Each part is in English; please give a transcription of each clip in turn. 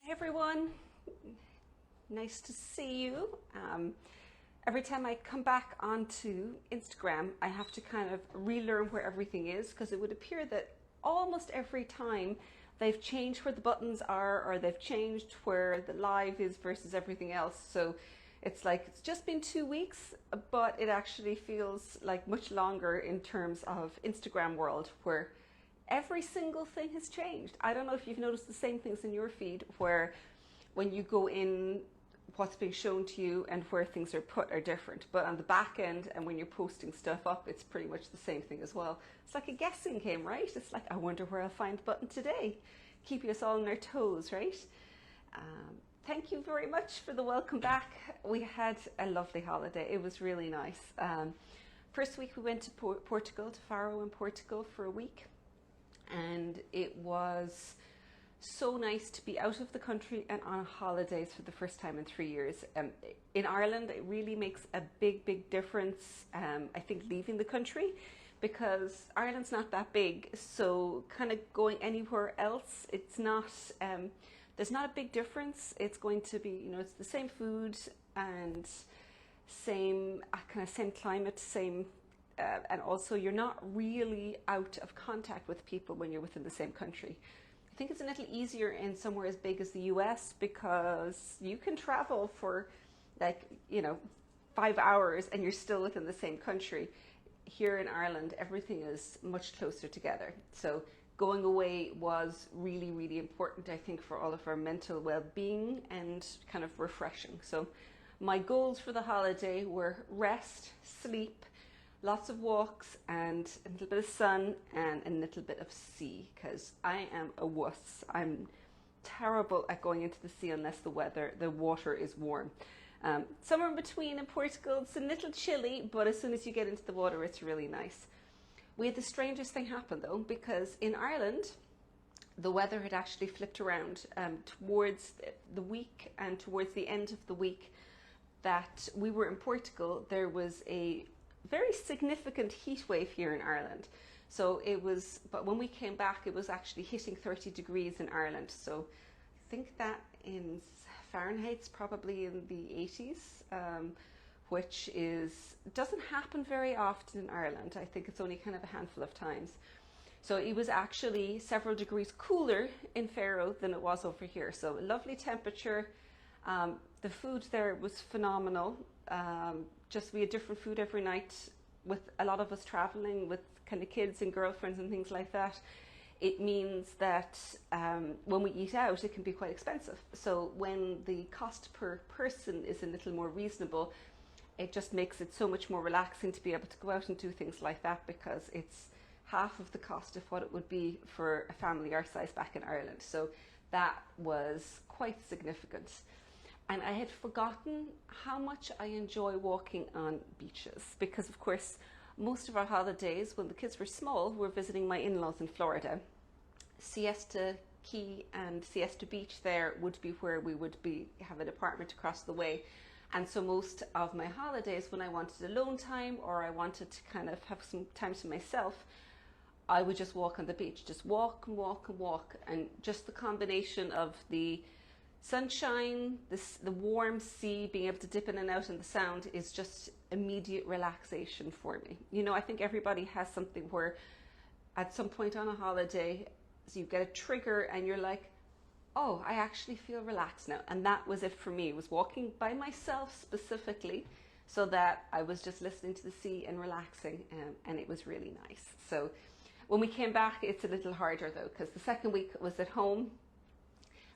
Hey everyone, nice to see you. Every time I come back onto Instagram, I have to kind of relearn where everything is because it would appear that almost every time they've changed where the buttons are or they've changed where the live is versus everything else. So it's like it's just been 2 weeks, but it actually feels like much longer in terms of Instagram world where every single thing has changed. I don't know if you've noticed the same things in your feed where when you go in, what's being shown to you and where things are put are different. But on the back end and when you're posting stuff up, it's pretty much the same thing as well. It's like a guessing game, right? It's like, I wonder where I'll find the button today. Keeping us all on our toes, right? Thank you very much for the welcome back. We had a lovely holiday. It was really nice. First week we went to Portugal, to Faro in Portugal for a week. And it was so nice to be out of the country and on holidays for the first time in 3 years. In Ireland, it really makes a big difference, I think, leaving the country, because Ireland's not that big. So kind of going anywhere else, it's not, there's not a big difference. It's going to be, it's the same food and same climate, same and also you're not really out of contact with people when you're within the same country. I think it's a little easier in somewhere as big as the US because you can travel for 5 hours and you're still within the same country. Here in Ireland, everything is much closer together. So going away was really important, I think, for all of our mental well-being and kind of refreshing. So my goals for the holiday were rest, sleep, lots of walks and a little bit of sun and a little bit of sea, because I am a wuss. I'm terrible at going into the sea unless the water is warm. Somewhere in between in Portugal, it's a little chilly, but as soon as you get into the water, it's really nice. We had the strangest thing happen though, because in Ireland, the weather had actually flipped around towards the week and towards the end of the week that we were in Portugal. There was a very significant heat wave here in Ireland. So but when we came back, it was actually hitting 30 degrees in Ireland. So I think that in Fahrenheit's probably in the 80s, which doesn't happen very often in Ireland. I think it's only kind of a handful of times. So it was actually several degrees cooler in Faro than it was over here. So a lovely temperature. The food there was phenomenal. Just we had different food every night, with a lot of us traveling with kind of kids and girlfriends and things like that. It means that when we eat out, it can be quite expensive. So when the cost per person is a little more reasonable, it just makes it so much more relaxing to be able to go out and do things like that, because it's half of the cost of what it would be for a family our size back in Ireland. So that was quite significant. And I had forgotten how much I enjoy walking on beaches, because of course, most of our holidays when the kids were small, were visiting my in-laws in Florida. Siesta Key and Siesta Beach there would be where we would have an apartment across the way. And so most of my holidays, when I wanted alone time or I wanted to kind of have some time to myself, I would just walk on the beach, just walk and walk and walk. And just the combination of the sunshine, the warm sea, being able to dip in and out, and the sound is just immediate relaxation for me. I think everybody has something where at some point on a holiday, so you get a trigger and you're like, oh, I actually feel relaxed now. And that was it for me. It was walking by myself specifically, so that I was just listening to the sea and relaxing, and it was really nice. So when we came back, it's a little harder though, because the second week was at home.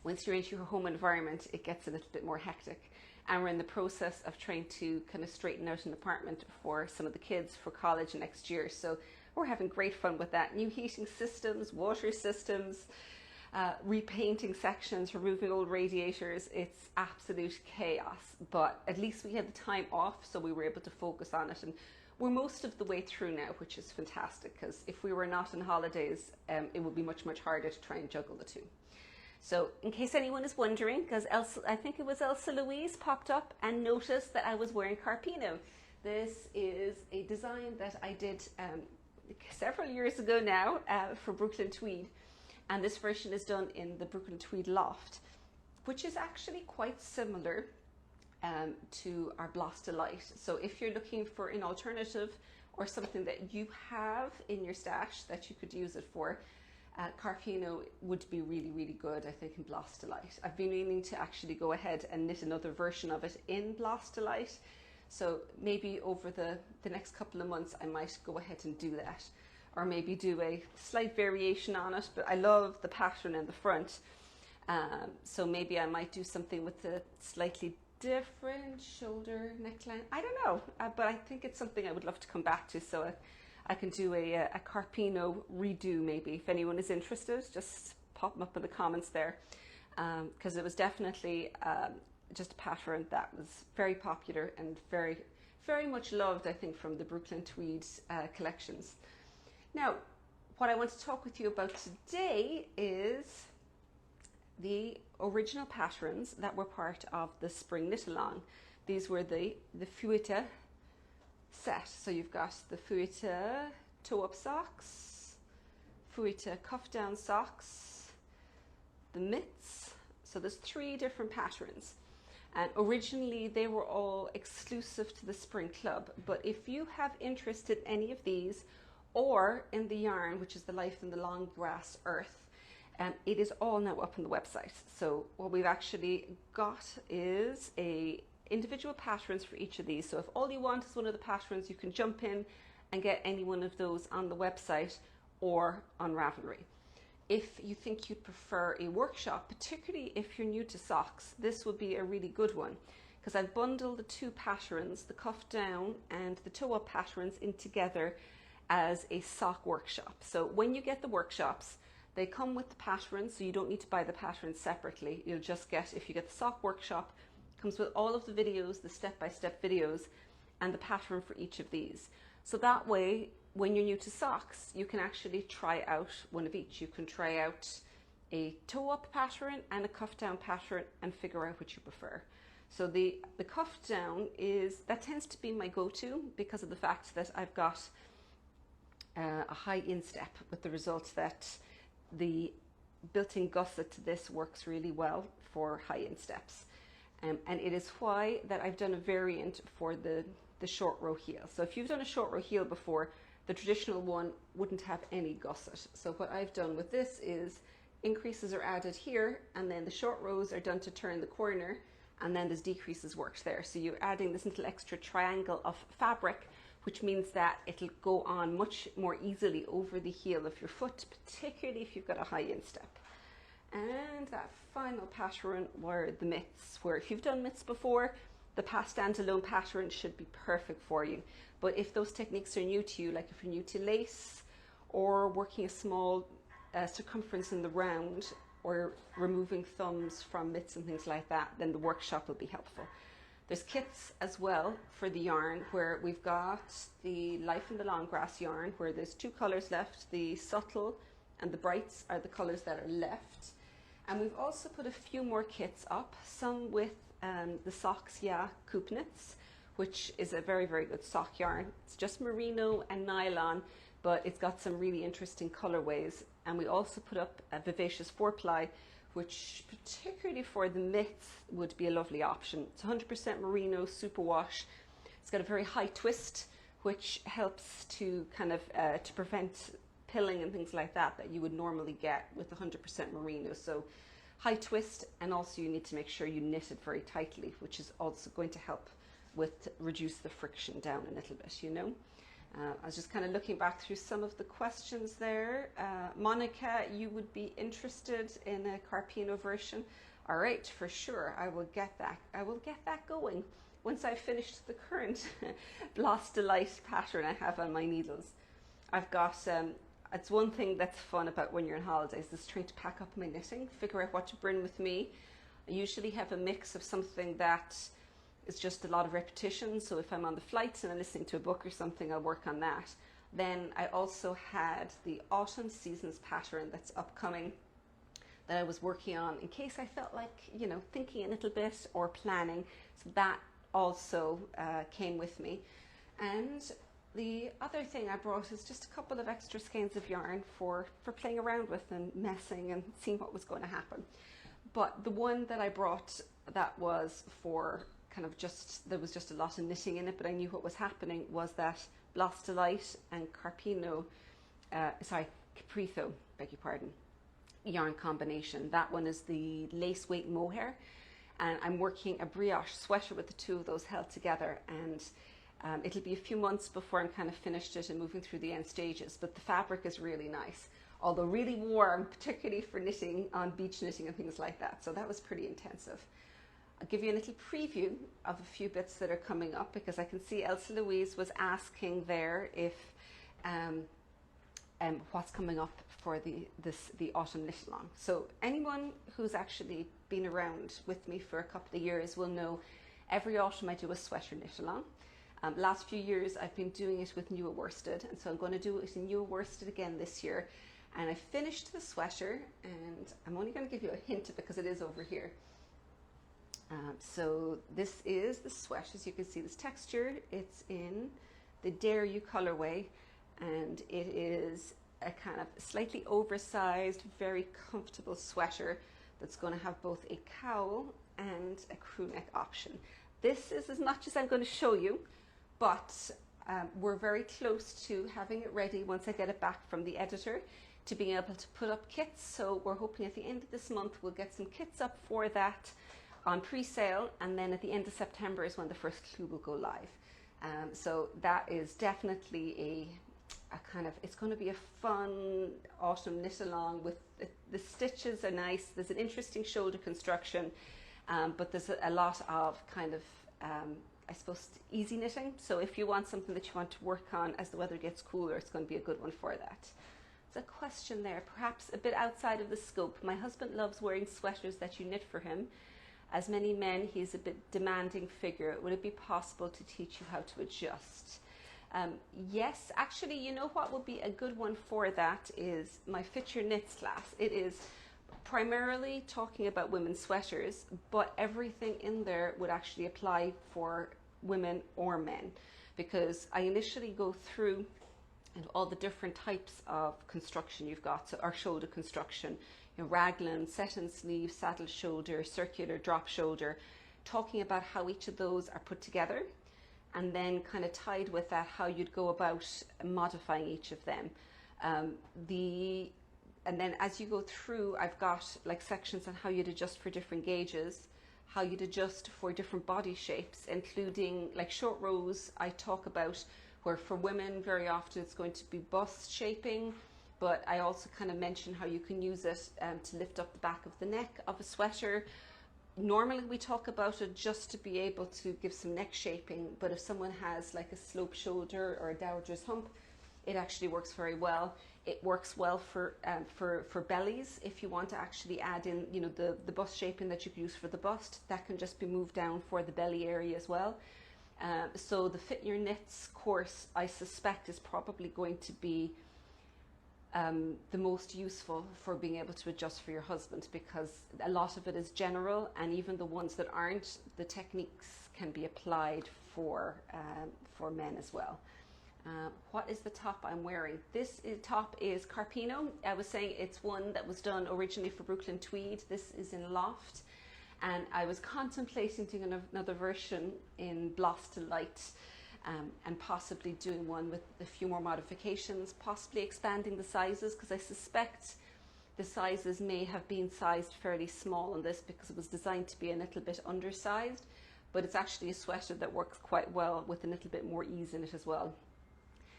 Once you're into your home environment, it gets a little bit more hectic. And we're in the process of trying to kind of straighten out an apartment for some of the kids for college next year. So we're having great fun with that. New heating systems, water systems, repainting sections, removing old radiators. It's absolute chaos. But at least we had the time off, so we were able to focus on it. And we're most of the way through now, which is fantastic, because if we were not on holidays, it would be much harder to try and juggle the two. So in case anyone is wondering, because I think it was Elsa Louise popped up and noticed that I was wearing Carpino. This is a design that I did several years ago now for Brooklyn Tweed. And this version is done in the Brooklyn Tweed loft. which is actually quite similar to our Bloss Delight. So if you're looking for an alternative or something that you have in your stash that you could use it for, Carpino would be really, really good, I think, in Bloss Delight. I've been meaning to actually go ahead and knit another version of it in Bloss Delight. So maybe over the next couple of months, I might go ahead and do that, or maybe do a slight variation on it. But I love the pattern in the front. So maybe I might do something with the slightly different shoulder neckline. I don't know, but I think it's something I would love to come back to. So I can do a Carpino redo maybe. If anyone is interested, just pop them up in the comments there, because it was definitely just a pattern that was very popular and very, very much loved, I think, from the Brooklyn Tweed collections. Now, what I want to talk with you about today is the original patterns that were part of the Spring Knit Along. These were the Fuaite set. So you've got the Fuaite toe-up socks, Fuaite cuff-down socks, the mitts. So there's 3 different patterns. And originally they were all exclusive to the Spring Club. But if you have interest in any of these, or in the yarn, which is the Life in the Long Grass Earth, it is all now up on the website. So what we've actually got is individual patterns for each of these. So if all you want is one of the patterns, you can jump in and get any one of those on the website or on Ravelry. If you think you'd prefer a workshop, particularly if you're new to socks, this would be a really good one, because I've bundled the 2 patterns, the cuff down and the toe up patterns, in together as a sock workshop. So when you get the workshops, they come with the patterns, so you don't need to buy the patterns separately. You'll just get, if you get the sock workshop, it comes with all of the videos, the step-by-step videos, and the pattern for each of these. So that way, when you're new to socks, you can actually try out one of each. You can try out a toe-up pattern and a cuff-down pattern and figure out which you prefer. So the cuff-down that tends to be my go-to, because of the fact that I've got a high instep, with the result that the built-in gusset to this works really well for high insteps. And it is why that I've done a variant for the short row heel. So if you've done a short row heel before, the traditional one wouldn't have any gusset. So what I've done with this is increases are added here, and then the short rows are done to turn the corner, and then there's decreases worked there. So you're adding this little extra triangle of fabric, which means that it'll go on much more easily over the heel of your foot, particularly if you've got a high instep. And that final pattern were the mitts, where if you've done mitts before, the standalone pattern should be perfect for you. But if those techniques are new to you, like if you're new to lace, or working a small circumference in the round, or removing thumbs from mitts and things like that, then the workshop will be helpful. There's kits as well for the yarn, where we've got the Life in the Long Grass yarn, where there's 2 colors left. The subtle and the brights are the colors that are left. And we've also put a few more kits up, some with the Socks Yeah Coop Knits, which is a very, very good sock yarn. It's just merino and nylon, but it's got some really interesting colorways. And we also put up a Vivacious 4-ply, which particularly for the mitts would be a lovely option. It's 100% merino, superwash. It's got a very high twist, which helps to kind of to prevent pilling and things like that you would normally get with 100% merino. So high twist, and also you need to make sure you knit it very tightly, which is also going to help with reduce the friction down a little bit, you know. I was just kind of looking back through some of the questions there. Monica, you would be interested in a Carpino version? All right, for sure. I will get that going once I've finished the current Bloss Delight pattern I have on my needles. I've got, it's one thing that's fun about when you're on holidays, is trying to pack up my knitting, figure out what to bring with me. I usually have a mix of something that it's just a lot of repetition. So if I'm on the flights and I'm listening to a book or something, I'll work on that. Then I also had the Autumn Seasons pattern that's upcoming that I was working on in case I felt like, you know, thinking a little bit or planning. So that also came with me. And the other thing I brought is just a couple of extra skeins of yarn for playing around with and messing and seeing what was going to happen. But the one that I brought that was for kind of just, there was just a lot of knitting in it, but I knew what was happening, was that Blas Delight and Caprito, beg your pardon, yarn combination. That one is the lace weight mohair, and I'm working a brioche sweater with the two of those held together, and it'll be a few months before I'm kind of finished it and moving through the end stages, but the fabric is really nice, although really warm, particularly for knitting on beach knitting and things like that. So that was pretty intensive. I'll give you a little preview of a few bits that are coming up, because I can see Elsa Louise was asking there if what's coming up for the autumn knit along. So anyone who's actually been around with me for a couple of years will know every autumn I do a sweater knit along. Last few years I've been doing it with New Worsted, and so I'm going to do it in New Worsted again this year. And I finished the sweater, and I'm only going to give you a hint because it is over here. So this is the sweat. As you can see, this texture, it's in the Dare You colorway, and it is a kind of slightly oversized, very comfortable sweater that's going to have both a cowl and a crew neck option. This is as much as I'm going to show you, but we're very close to having it ready once I get it back from the editor to being able to put up kits. So we're hoping at the end of this month we'll get some kits up for that on pre-sale, and then at the end of September is when the first clue will go live. So that is definitely a kind of, it's going to be a fun autumn knit along with the stitches are nice. There's an interesting shoulder construction, but there's a lot of kind of I suppose easy knitting. So if you want something that you want to work on as the weather gets cooler, it's going to be a good one for that. There's a question there, perhaps a bit outside of the scope. My husband loves wearing sweaters that you knit for him. As many men, he's a bit demanding figure. Would it be possible to teach you how to adjust? Yes, actually, you know what would be a good one for that is my Fit Your Knits class. It is primarily talking about women's sweaters, but everything in there would actually apply for women or men, because I initially go through all the different types of construction you've got. So our shoulder construction, raglan, set-in sleeve, saddle shoulder, circular drop shoulder, talking about how each of those are put together, and then kind of tied with that how you'd go about modifying each of them. And then as you go through, I've got like sections on how you'd adjust for different gauges, how you'd adjust for different body shapes, including like short rows I talk about, where for women very often it's going to be bust shaping, but I also kind of mention how you can use it to lift up the back of the neck of a sweater. Normally we talk about it just to be able to give some neck shaping, but if someone has like a slope shoulder or a dowager's hump, it actually works very well. It works well for bellies. If you want to actually add in, the bust shaping that you can use for the bust, that can just be moved down for the belly area as well. So the Fit Your Knits course, I suspect, is probably going to be the most useful for being able to adjust for your husband, because a lot of it is general, and even the ones that aren't, the techniques can be applied for men as well. What is the top I'm wearing? This top is Carpino. I was saying it's one that was done originally for Brooklyn Tweed. This is in Loft, and I was contemplating doing another version in Blas Delight, and possibly doing one with a few more modifications, possibly expanding the sizes, because I suspect the sizes may have been sized fairly small on this because it was designed to be a little bit undersized, but it's actually a sweater that works quite well with a little bit more ease in it as well.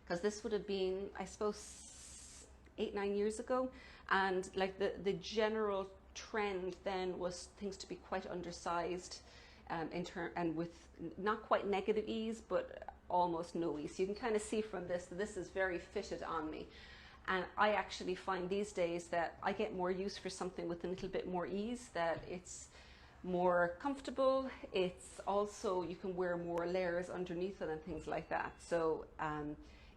Because this would have been, I suppose, 8-9 years ago, and like the general trend then was things to be quite undersized, and with not quite negative ease, but almost no ease. So you can kind of see from this that this is very fitted on me, and I actually find these days that I get more use for something with a little bit more ease, that it's more comfortable. It's also, you can wear more layers underneath it and things like that. So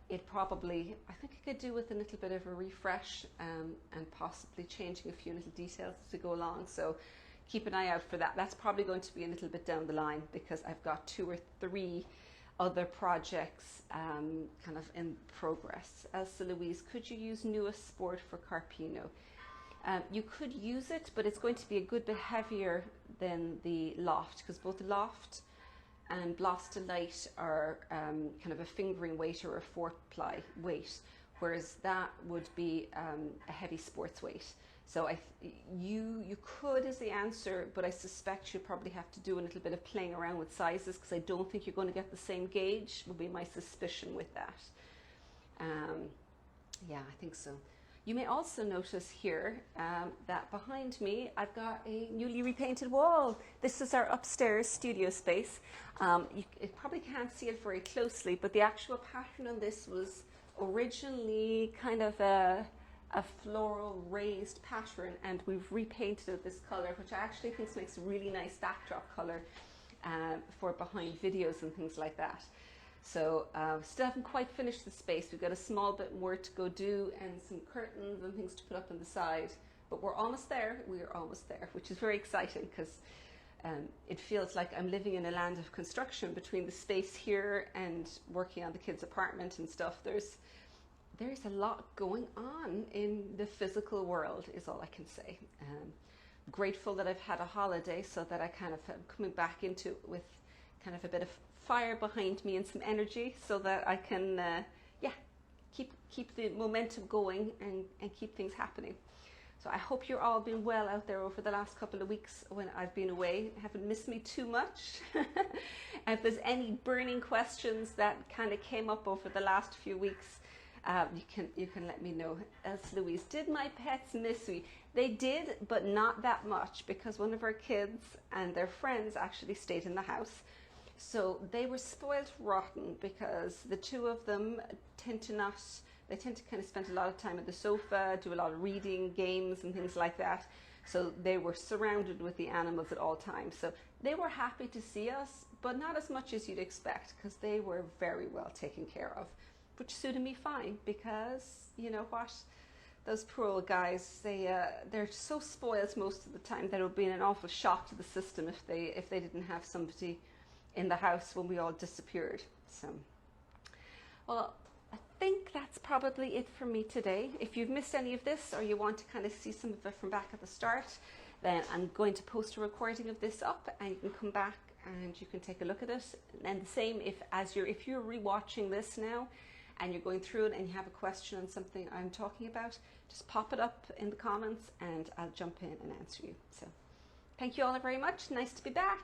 it probably, I think I could do with a little bit of a refresh, and possibly changing a few little details as we go along. So keep an eye out for that. That's probably going to be a little bit down the line, because I've got 2 or 3 other projects kind of in progress. Elsa Louise, could you use Newest Sport for Carpino? You could use it, but it's going to be a good bit heavier than the Loft, because both the Loft and Blast Delight are kind of a fingering weight or a 4-ply weight, whereas that would be a heavy sports weight. So you could is the answer, but I suspect you'll probably have to do a little bit of playing around with sizes, because I don't think you're going to get the same gauge, would be my suspicion with that. Yeah, I think so. You may also notice here that behind me I've got a newly repainted wall. This is our upstairs studio space. You probably can't see it very closely, but the actual pattern on this was originally kind of a floral raised pattern, and we've repainted it this color, which I actually think makes a really nice backdrop color for behind videos and things like that. So still haven't quite finished the space. We've got a small bit more to go do and some curtains and things to put up on the side, but we're almost there. We are almost there, which is very exciting, because it feels like I'm living in a land of construction between the space here and working on the kids' apartment and stuff. There's a lot going on in the physical world, is all I can say. Grateful that I've had a holiday, so that I kind of am coming back into it with kind of a bit of fire behind me and some energy, so that I can keep the momentum going and keep things happening. So I hope you're all been well out there over the last couple of weeks when I've been away. Haven't missed me too much. And if there's any burning questions that kind of came up over the last few weeks, you can let me know. Else Louise, did my pets miss me? They did, but not that much, because one of our kids and their friends actually stayed in the house. So they were spoiled rotten, because the two of them tend to kind of spend a lot of time at the sofa, do a lot of reading, games and things like that. So they were surrounded with the animals at all times. So they were happy to see us, but not as much as you'd expect, because they were very well taken care of, which suited me fine, because you know what? Those poor old guys, they're so spoiled most of the time that it would be an awful shock to the system if they didn't have somebody in the house when we all disappeared. So, well, I think that's probably it for me today. If you've missed any of this, or you want to kind of see some of it from back at the start, then I'm going to post a recording of this up, and you can come back and you can take a look at it. And the same if you're rewatching this now and you're going through it and you have a question on something I'm talking about, just pop it up in the comments and I'll jump in and answer you. So thank you all very much. Nice to be back.